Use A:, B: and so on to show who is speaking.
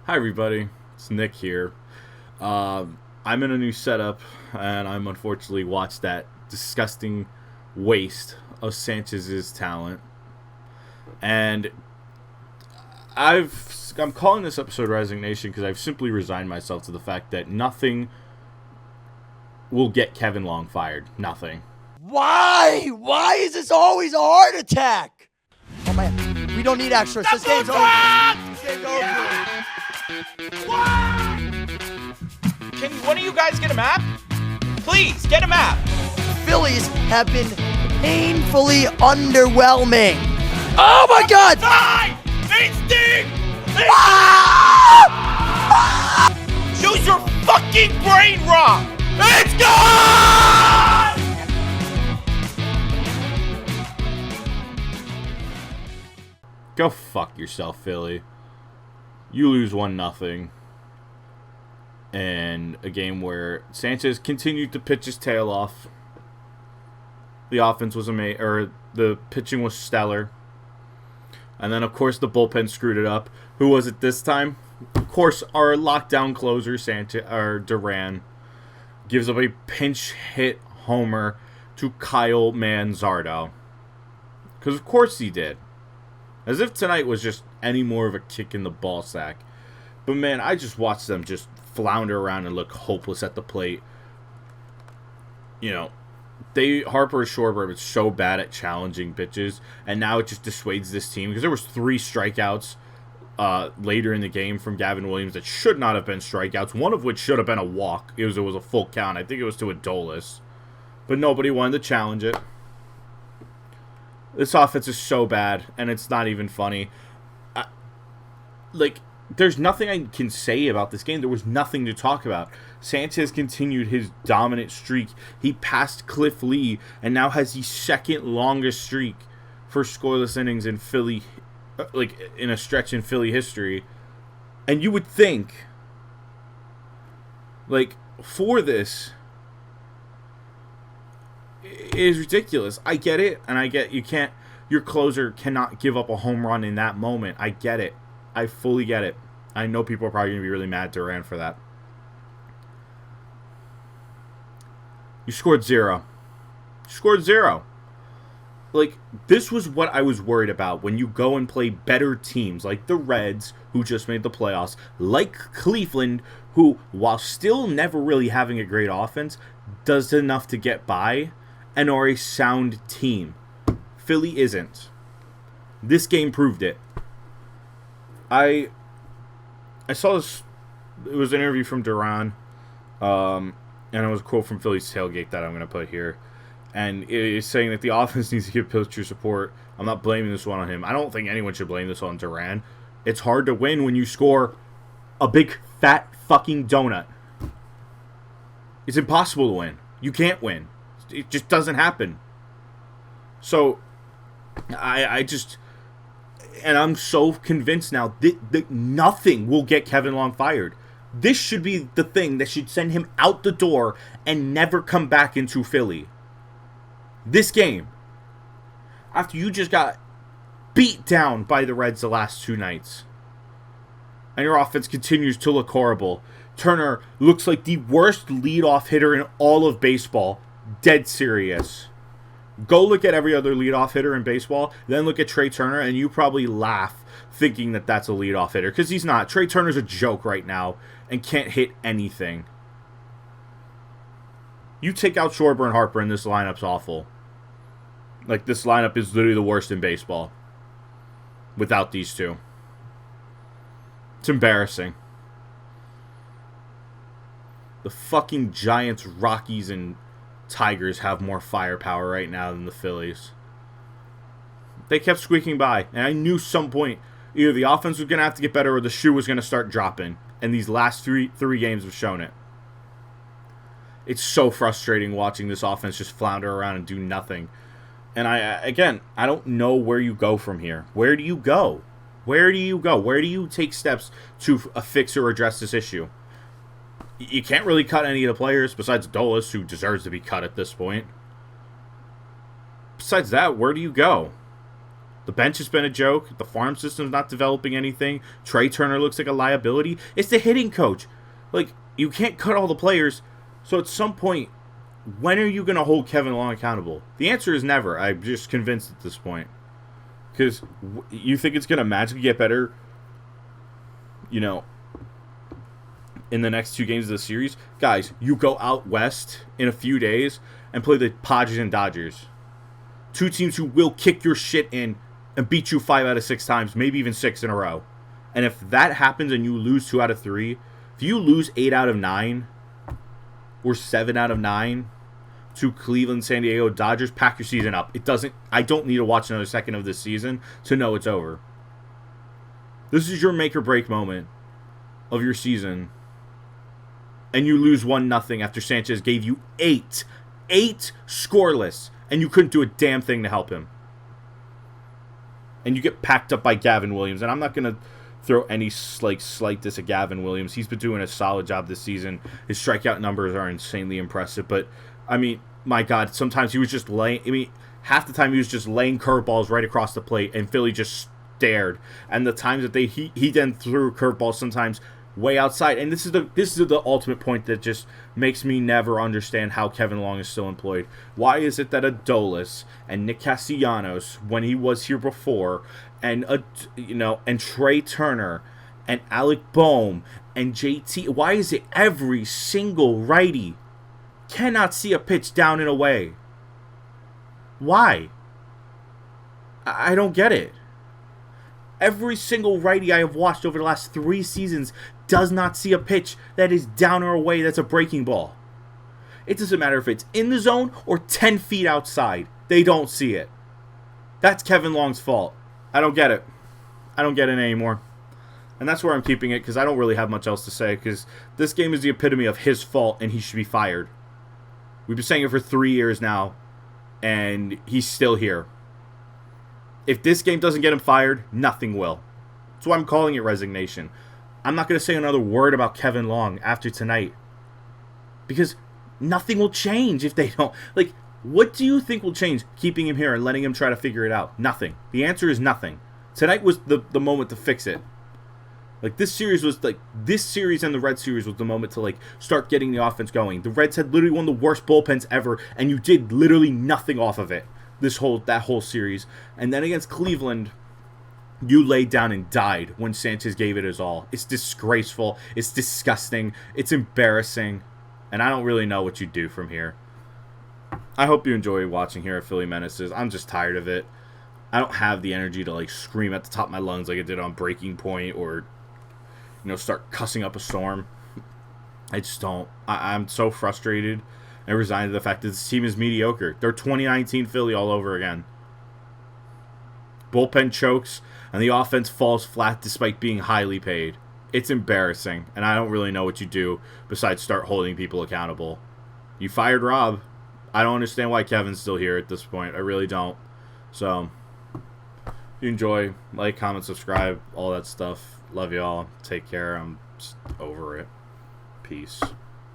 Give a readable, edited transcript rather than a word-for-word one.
A: Hi everybody, it's Nick here. I'm in a new setup, and I'm unfortunately watched that disgusting waste of Sanchez's talent. And I'm calling this episode Resignation because I've simply resigned myself to the fact that nothing will get Kevin Long fired. Nothing.
B: Why? Why is this always a heart attack? Oh man, we don't need extras. This game's over. This game's over.
C: Can one of you guys get a map? Please, get a map.
B: Phillies have been painfully underwhelming. Oh my God!
C: Die! They sting! Choose your fucking brain rock! It's gone!
A: Go fuck yourself, Philly. You lose 1-0. And a game where Sanchez continued to pitch his tail off. The offense was amazing, or the pitching was stellar. And then, of course, the bullpen screwed it up. Who was it this time? Of course, our lockdown closer, Sanchez, or Duran, gives up a pinch hit homer to Kyle Manzardo. Because of course he did. As if tonight was just any more of a kick in the ball sack. But man, I just watched them just flounder around and look hopeless at the plate. You know, Harper and Schwarber have been so bad at challenging pitches, and now it just dissuades this team because there was 3 strikeouts later in the game from Gavin Williams that should not have been strikeouts. One of which should have been a walk. It was a full count. I think it was to Adolis, but nobody wanted to challenge it. This offense is so bad, and it's not even funny. There's nothing I can say about this game. There was nothing to talk about. Sanchez continued his dominant streak. He passed Cliff Lee and now has the second longest streak for scoreless innings in Philly, in a stretch in Philly history. And you would think, for this, it is ridiculous. I get it, and I get your closer cannot give up a home run in that moment. I get it. I fully get it. I know people are probably going to be really mad at Duran for that. You scored 0. This was what I was worried about when you go and play better teams like the Reds, who just made the playoffs, like Cleveland, who, while still never really having a great offense, does enough to get by, and are a sound team. Philly isn't. This game proved it. I saw this. It was an interview from Duran, and it was a quote from Philly's tailgate that I'm going to put here. And it is saying that the offense needs to give pitcher support. I'm not blaming this one on him. I don't think anyone should blame this on Duran. It's hard to win when you score a big, fat fucking donut. It's impossible to win. You can't win. It just doesn't happen. So, and I'm so convinced now that nothing will get Kevin Long fired. This should be the thing that should send him out the door and never come back into Philly. This game, after you just got beat down by the Reds the last 2 nights, and your offense continues to look horrible. Turner looks like the worst leadoff hitter in all of baseball. Dead serious. Go look at every other leadoff hitter in baseball, then look at Trey Turner, and you probably laugh thinking that that's a leadoff hitter, because he's not. Trey Turner's a joke right now and can't hit anything. You take out Schwarber and Harper, and this lineup's awful. This lineup is literally the worst in baseball without these two. It's embarrassing. The fucking Giants, Rockies, and Tigers have more firepower right now than the Phillies. They kept squeaking by, and I knew some point either the offense was going to have to get better or the shoe was going to start dropping, and these last three games have shown it. It's so frustrating watching this offense just flounder around and do nothing. And I don't know where you go from here. Where do you go? Where do you take steps to fix or address this issue? You can't really cut any of the players besides Adolis, who deserves to be cut at this point. Besides that, where do you go? The bench has been a joke. The farm system's not developing anything. Trey Turner looks like a liability. It's the hitting coach. Like, you can't cut all the players. So at some point, when are you going to hold Kevin Long accountable? The answer is never. I'm just convinced at this point. Because you think it's going to magically get better, you know, in the next 2 games of the series? Guys, you go out west in a few days and play the Padres and Dodgers. 2 teams who will kick your shit in and beat you 5 out of 6 times, maybe even 6 in a row. And if that happens and you lose 2 out of 3, if you lose 8 out of 9 or 7 out of 9 to Cleveland, San Diego, Dodgers, pack your season up. I don't need to watch another second of this season to know it's over. This is your make or break moment of your season. And you lose 1-0 after Sanchez gave you 8 scoreless, and you couldn't do a damn thing to help him. And you get packed up by Gavin Williams. And I'm not going to throw any slight diss at Gavin Williams. He's been doing a solid job this season. His strikeout numbers are insanely impressive. But, I mean, my God, sometimes he was just half the time he was just laying curveballs right across the plate, and Philly just stared. And the times that he then threw curveballs sometimes way outside. And this is the ultimate point that just makes me never understand how Kevin Long is still employed. Why is it that Adolis and Nick Castellanos, when he was here before, and Trey Turner and Alec Boehm and JT, why is it every single righty cannot see a pitch down and away? Why? I don't get it. Every single righty I have watched over the last 3 seasons does not see a pitch that is down or away that's a breaking ball. It doesn't matter if it's in the zone or 10 feet outside. They don't see it. That's Kevin Long's fault. I don't get it. I don't get it anymore. And that's where I'm keeping it, because I don't really have much else to say, because this game is the epitome of his fault and he should be fired. We've been saying it for 3 years now, and he's still here. If this game doesn't get him fired, nothing will. That's why I'm calling it resignation. I'm not going to say another word about Kevin Long after tonight, because nothing will change if they don't. Like, what do you think will change keeping him here and letting him try to figure it out? Nothing. The answer is nothing. Tonight was the moment to fix it. Like, this series and the Red series was the moment to, start getting the offense going. The Reds had literally one of the worst bullpens ever, and you did literally nothing off of it that whole series. And then against Cleveland, you laid down and died when Sanchez gave it his all. It's disgraceful. It's disgusting. It's embarrassing. And I don't really know what you do from here. I hope you enjoy watching here at Philly Menaces. I'm just tired of it. I don't have the energy to scream at the top of my lungs like I did on Breaking Point, or start cussing up a storm. I just don't. I'm so frustrated and resigned to the fact that this team is mediocre. They're 2019 Philly all over again. Bullpen chokes, and the offense falls flat despite being highly paid. It's embarrassing, and I don't really know what you do besides start holding people accountable. You fired Rob. I don't understand why Kevin's still here at this point. I really don't. So, if you enjoy, like, comment, subscribe, all that stuff. Love y'all. Take care. I'm just over it. Peace.